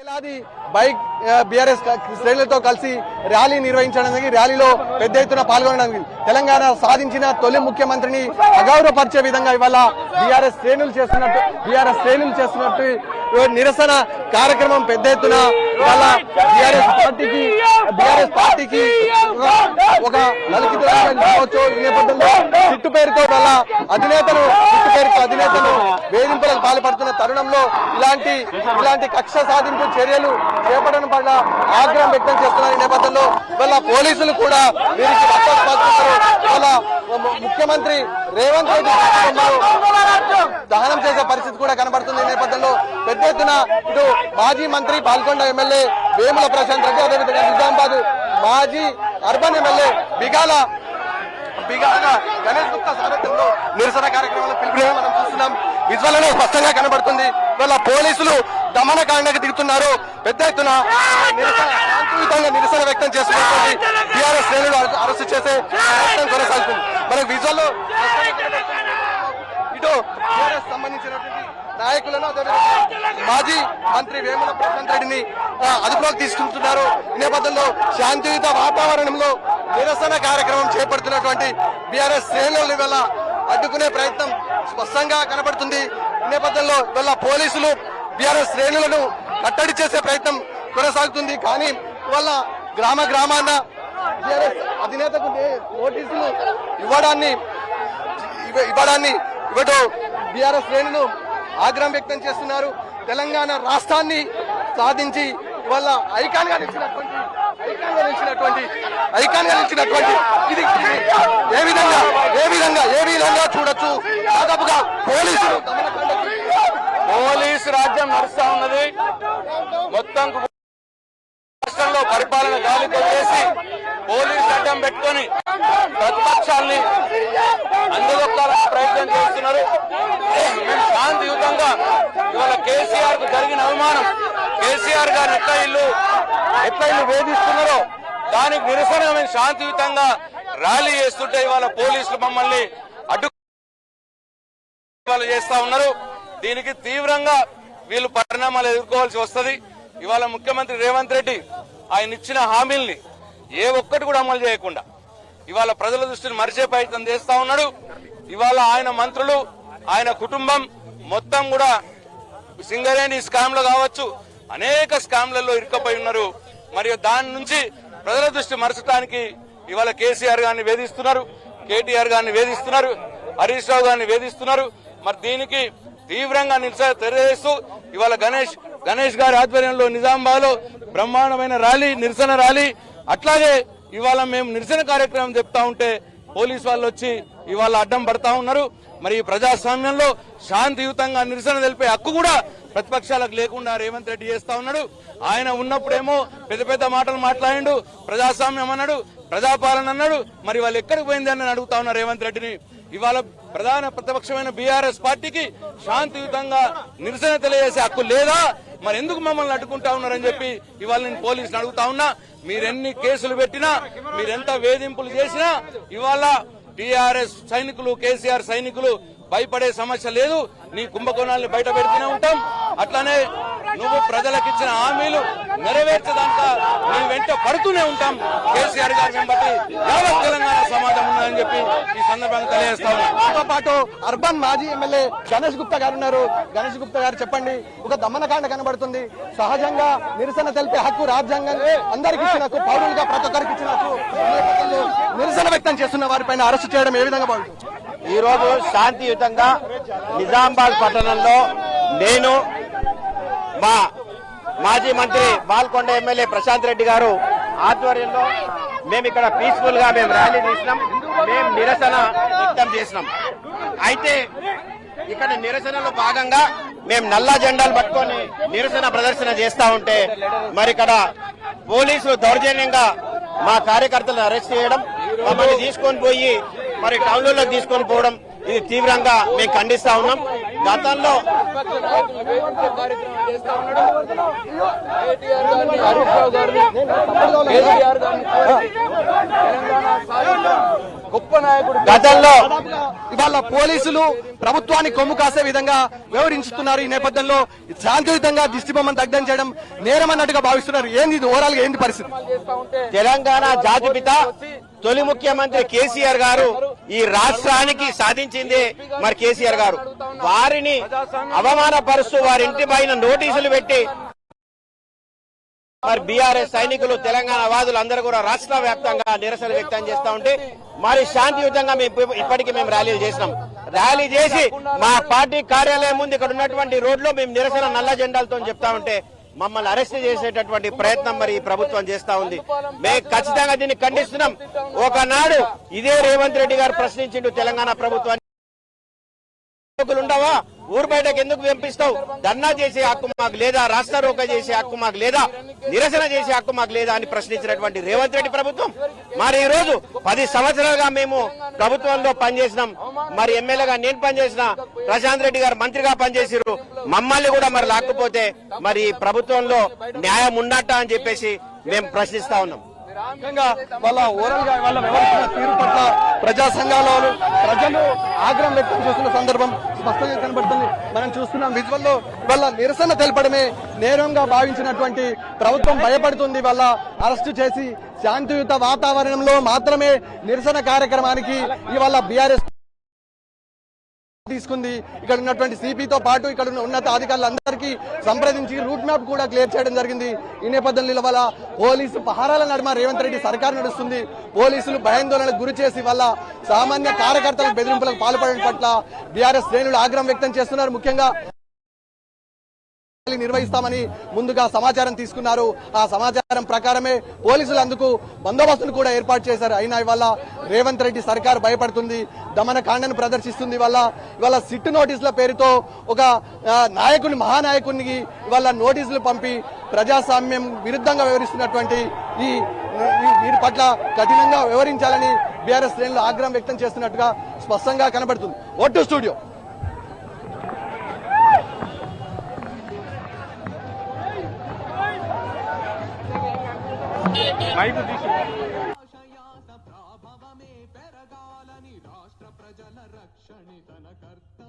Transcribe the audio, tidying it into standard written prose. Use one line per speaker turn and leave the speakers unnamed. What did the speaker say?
వేలాది bike BRS శ్రేణులతో కలిసి rally నిర్వహించడానికి, ర్యాలీలో పెద్ద ఎత్తున పాల్గొనడానికి తెలంగాణ సాధించిన తొలి ముఖ్యమంత్రిని అగౌరవపరిచే విధంగా ఇవాళ బీఆర్ఎస్ శ్రేణులు చేస్తున్నట్టు నిరసన కార్యక్రమం పెద్ద ఎత్తున ఇవాళ బీఆర్ఎస్ పార్టీకి ఒక నలికితో ఈ నేపథ్యంలో చిట్టు పేరుతో వాళ్ళ అధినేతను వేధింపులకు పాల్పడుతున్న తరుణంలో ఇలాంటి కక్ష సాధింపు చర్యలు చేపట్టడం పట్ల ఆగ్రహం వ్యక్తం చేస్తున్నారు. ఈ నేపథ్యంలో వాళ్ళ పోలీసులు కూడా వీరికి మద్దతు పలుకుతున్నారు. వాళ్ళ ముఖ్యమంత్రి రేవంత్ రెడ్డి దహనం చేసే పరిస్థితి కూడా కనబడుతుంది. ఈ నేపథ్యంలో పెద్ద ఎత్తున ఇటు మాజీ మంత్రి పాల్గొండ ఎమ్మెల్యే వేముల ప్రశాంత్ రెడ్డి, అదేవిధంగా నిజామాబాద్ మాజీ అర్బన్ ఎమ్మెల్యే బిగాల గణేష్ గుప్తా సారథ్యంలో నిరసన కార్యక్రమాలను పిలుపుని మనం చూస్తున్నాం. విజువల్ స్పష్టంగా కనబడుతుంది. ఇవాళ పోలీసులు దమనకాండకు దిగుతున్నారు. పెద్ద ఎత్తున శాంతియుతంగా నిరసన వ్యక్తం చేస్తున్నటువంటి టీఆర్ఎస్ శ్రేణులు అరెస్టు చేసే ప్రయత్నం కొనసాగుతుంది. మనకు విజువల్ ఇటు టీఆర్ఎస్ సంబంధించినటువంటి నాయకులను, మాజీ మంత్రి వేముల ప్రశాంత్ రెడ్డిని అదుపులోకి తీసుకుంటున్నారు. ఈ నేపథ్యంలో శాంతియుత వాతావరణంలో నిరసన కార్యక్రమం చేపడుతున్నటువంటి బీఆర్ఎస్ శ్రేణులను ఇవాళ అడ్డుకునే ప్రయత్నం స్పష్టంగా కనబడుతుంది. ఈ నేపథ్యంలో ఇవాళ పోలీసులు బీఆర్ఎస్ శ్రేణులను కట్టడి చేసే ప్రయత్నం కొనసాగుతుంది. కానీ ఇవాళ గ్రామాన బీఆర్ఎస్ అధినేతకు నోటీసులు ఇవ్వడాన్ని ఇవ్వటం బీఆర్ఎస్ శ్రేణులు ఆగ్రహం వ్యక్తం చేస్తున్నారు. తెలంగాణ రాష్ట్రాన్ని సాధించి వాళ్ళ ఐకాన్ గా నిలిచినటువంటి ఇది ఏ విధంగా చూడొచ్చు. దాదాపుగా
పోలీసు రాజ్యం నడుస్తా ఉన్నది. మొత్తం రాష్ట్రంలో పరిపాలన గాలి కొట్టేసి పోలీసు అడ్డం పెట్టుకొని ప్రతిపక్షాల్ని అందుకొక్కాలని ప్రయత్నం చేస్తున్నారు. మేము శాంతియుతంగా ఇవాళ కేసీఆర్ కు జరిగిన అవమానం, కేసీఆర్ గారు ఎట్లా ఇల్లు వేధిస్తున్నారో దానికి నిరసన మేము శాంతియుతంగా ర్యాలీ చేస్తుంటే ఇవాళ పోలీసులు మమ్మల్ని అడ్డు చేస్తా ఉన్నారు. దీనికి తీవ్రంగా వీళ్ళు పరిణామాలు ఎదుర్కోవాల్సి వస్తుంది. ఇవాళ ముఖ్యమంత్రి రేవంత్ రెడ్డి ఆయన ఇచ్చిన హామీల్ని ఏ ఒక్కటి కూడా అమలు చేయకుండా ఇవాళ ప్రజల దృష్టిని మరిచే ప్రయత్నం చేస్తా ఉన్నాడు. ఇవాళ ఆయన మంత్రులు, ఆయన కుటుంబం మొత్తం కూడా సింగరేణి స్కామ్ లో కావచ్చు, అనేక స్కామ్లలో ఇరుక్కపోయి ఉన్నారు. మరియు దాని నుంచి ప్రజల దృష్టి మరచడానికి ఇవాళ కేసీఆర్ గారిని వేధిస్తున్నారు, కేటీఆర్ గారిని వేధిస్తున్నారు, హరీష్ రావు గారిని వేధిస్తున్నారు. మరి దీనికి తీవ్రంగా నిరసన తెలియజేస్తూ ఇవాళ గణేష్ గారి ఆధ్వర్యంలో నిజామాబాద్ లో బ్రహ్మాండమైన నిరసన ర్యాలీ, అట్లాగే ఇవాళ మేము నిరసన కార్యక్రమం చెప్తా ఉంటే పోలీసు వాళ్ళు వచ్చి ఇవాళ అడ్డం పడతా ఉన్నారు. మరి ఈ ప్రజాస్వామ్యంలో శాంతియుతంగా నిరసన తెలిపే హక్కు కూడా ప్రతిపక్షాలకు లేకుండా రేవంత్ రెడ్డి చేస్తా ఉన్నాడు. ఆయన ఉన్నప్పుడేమో పెద్ద మాటలు మాట్లాడిండు, ప్రజాస్వామ్యం అన్నాడు, ప్రజాపాలన అన్నాడు. మరి వాళ్ళు ఎక్కడికి పోయింది అని అడుగుతా ఉన్నారు రేవంత్ రెడ్డిని. ఇవాళ ప్రధాన ప్రతిపక్షమైన బీఆర్ఎస్ పార్టీకి శాంతియుతంగా నిరసన తెలియజేసే హక్కు లేదా? మరి ఎందుకు మమ్మల్ని అడ్డుకుంటా ఉన్నారని చెప్పి ఇవాళ నేను పోలీసులు అడుగుతా ఉన్నా. మీరెన్ని కేసులు పెట్టినా, మీరెంత వేధింపులు చేసినా ఇవాళ టీఆర్ఎస్ సైనికులు, కేసీఆర్ సైనికులు భయపడే సమస్య లేదు. నీ కుంభకోణాలను బయట పెడుతూనే ఉంటాం. అట్లానే నువ్వు ప్రజలకు ఇచ్చిన హామీలు నెరవేర్చదాకా నీ వెంట పడుతూనే ఉంటాం. కేసీఆర్ గారిని బట్టి యావత్ తెలంగాణ సమాజం ఉన్నదని చెప్పి ఈ సందర్భంగా తెలియజేస్తాం.
దాంతో పాటు అర్బన్ మాజీ ఎమ్మెల్యే గణేష్ గుప్తా గారు ఉన్నారు. గణేష్ గుప్తా గారు చెప్పండి, ఒక దమనకాండ కనబడుతుంది. సహజంగా నిరసన తెలిపే హక్కు రాజ్యాంగం అందరికి ఇచ్చిన హక్కు, పౌరులుగా ప్రతి ఒక్కరికి ఇచ్చిన హక్కు. నిరసన వ్యక్తం చేస్తున్న వారిపైన అరెస్టు చేయడం ఏ విధంగా బాగుంటుంది?
ఈ రోజు శాంతియుతంగా నిజామాబాద్ పట్టణంలో నేను, మా మాజీ మంత్రి బాల్కొండ ఎమ్మెల్యే ప్రశాంత్ రెడ్డి గారు ఆధ్వర్యంలో మేము ఇక్కడ పీస్ఫుల్ గా ర్యాలీ తీసినాం, మేము నిరసన వ్యక్తం చేసినాం. అయితే ఇక్కడ నిరసనలో భాగంగా మేము నల్ల జెండాలు పట్టుకొని నిరసన ప్రదర్శన చేస్తా ఉంటే మరి ఇక్కడ పోలీసులు దౌర్జన్యంగా మా కార్యకర్తలను అరెస్ట్ చేయడం, మమ్మల్ని తీసుకొని పోయి మరి టౌన్లలో తీసుకొని పోవడం, ఇది తీవ్రంగా మేము ఖండిస్తా ఉన్నాం. గతంలో
గొప్ప నాయకుడు
గతంలో
ఇవాళ పోలీసులు ప్రభుత్వాన్ని కొమ్ము కాసే విధంగా వ్యవహరిస్తున్నారు. ఈ నేపథ్యంలో శాంతియుతంగా దిష్టిబొమ్మను దగ్ధం చేయడం నేరం అన్నట్టుగా భావిస్తున్నారు. ఏంది ఇది ఓవరాల్ గా ఏంది పరిస్థితి?
తెలంగాణ జాతిపిత తొలి ముఖ్యమంత్రి కేసీఆర్ గారు ఈ రాష్ట్రానికి సాధించింది మరి కేసీఆర్ గారు. వారిని అవమానపరుస్తూ వారి ఇంటి పైన నోటీసులు పెట్టి మరి బీఆర్ఎస్ సైనికులు తెలంగాణ వాదులు అందరూ కూడా రాష్ట్ర వ్యాప్తంగా నిరసన వ్యక్తం చేస్తా ఉంటే మరి శాంతియుతంగా ఇప్పటికీ మేము ర్యాలీలు చేసినాం. ర్యాలీ చేసి మా పార్టీ కార్యాలయం ముందు ఇక్కడ ఉన్నటువంటి రోడ్లో మేము నిరసన నల్ల జెండాలతో చెప్తా ఉంటే మమ్మల్ని అరెస్ట్ చేసేటటువంటి ప్రయత్నం మరి ఈ ప్రభుత్వం చేస్తా ఉంది. మేము ఖచ్చితంగా దీన్ని ఖండిస్తున్నాం. ఒకనాడు ఇదే రేవంత్ రెడ్డి గారు ప్రశ్నించిండు తెలంగాణ ప్రభుత్వాన్ని, ఉండవా ఊరు బయటకు ఎందుకు పంపిస్తావు, ధర్నా చేసే హక్కు మాకు లేదా, రాష్ట్ర రోక చేసే హక్కు మాకు లేదా, నిరసన చేసే హక్కు మాకు లేదా అని ప్రశ్నించినటువంటి రేవంత్ రెడ్డి ప్రభుత్వం మరి ఈ రోజు 10 సంవత్సరాలుగా మేము ప్రభుత్వంలో పనిచేసినాం. మరి ఎమ్మెల్యేగా నేను పనిచేసిన, ప్రశాంత్ రెడ్డి గారు మంత్రిగా పనిచేసిరు. మమ్మల్ని కూడా మరి లాక్కుపోతే మరి ప్రభుత్వంలో న్యాయం ఉన్నట్ట అని చెప్పేసి మేము ప్రశ్నిస్తా ఉన్నాం.
ముఖ్యంగా వాళ్ళ ఓవరాల్ గా వాళ్ళ వ్యవహరిస్తున్న తీరు పట్ల ప్రజా సంఘాల వాళ్ళు ప్రజలు ఆగ్రహం వ్యక్తం చేస్తున్న సందర్భం స్పష్టంగా కనబడుతుంది. మనం చూస్తున్నాం విజువల్ లో వాళ్ళ నిరసన తెలపడమే నేరంగా భావించినటువంటి ప్రభుత్వం భయపడుతుంది. వాళ్ళ అరెస్టు చేసి శాంతియుత వాతావరణంలో మాత్రమే నిరసన కార్యక్రమానికి ఇవాళ బీఆర్ఎస్ తీసుకుంది. ఇక్కడ ఉన్నటువంటి సిపితో పాటు ఇక్కడ ఉన్న ఉన్నత అధికారులందరికీ సంప్రదించి రూట్ మ్యాప్ కూడా క్లియర్ చేయడం జరిగింది. ఈ నేపథ్యంలో ఇవాళ పోలీసు పహారాల నడుమ రేవంత్ రెడ్డి సర్కారు నడుస్తుంది. పోలీసులు భయాందోళనకు గురి చేసి వల్ల సామాన్య కార్యకర్తలకు బెదిరింపులకు పాల్పడడం పట్ల బీఆర్ఎస్ శ్రేణులు ఆగ్రహం వ్యక్తం చేస్తున్నారు. ముఖ్యంగా నిర్వహిస్తామని ముందుగా సమాచారం తీసుకున్నారు. ఆ సమాచారం ప్రకారమే పోలీసులు అందుకు బందోబస్తును కూడా ఏర్పాటు చేశారు. అయినా ఇవాళ రేవంత్ రెడ్డి సర్కారు భయపడుతుంది, దమనకాండను ప్రదర్శిస్తుంది. ఇవాళ సిట్ నోటీసుల పేరుతో ఒక నాయకుని, మహానాయకునికి ఇవాళ నోటీసులు పంపి ప్రజాస్వామ్యం విరుద్ధంగా వ్యవహరిస్తున్నటువంటి వీరి పట్ల కఠినంగా వ్యవహరించాలని బీఆర్ఎస్ శ్రేణులు ఆగ్రహం వ్యక్తం చేస్తున్నట్టుగా స్పష్టంగా కనబడుతుంది. Vote studio.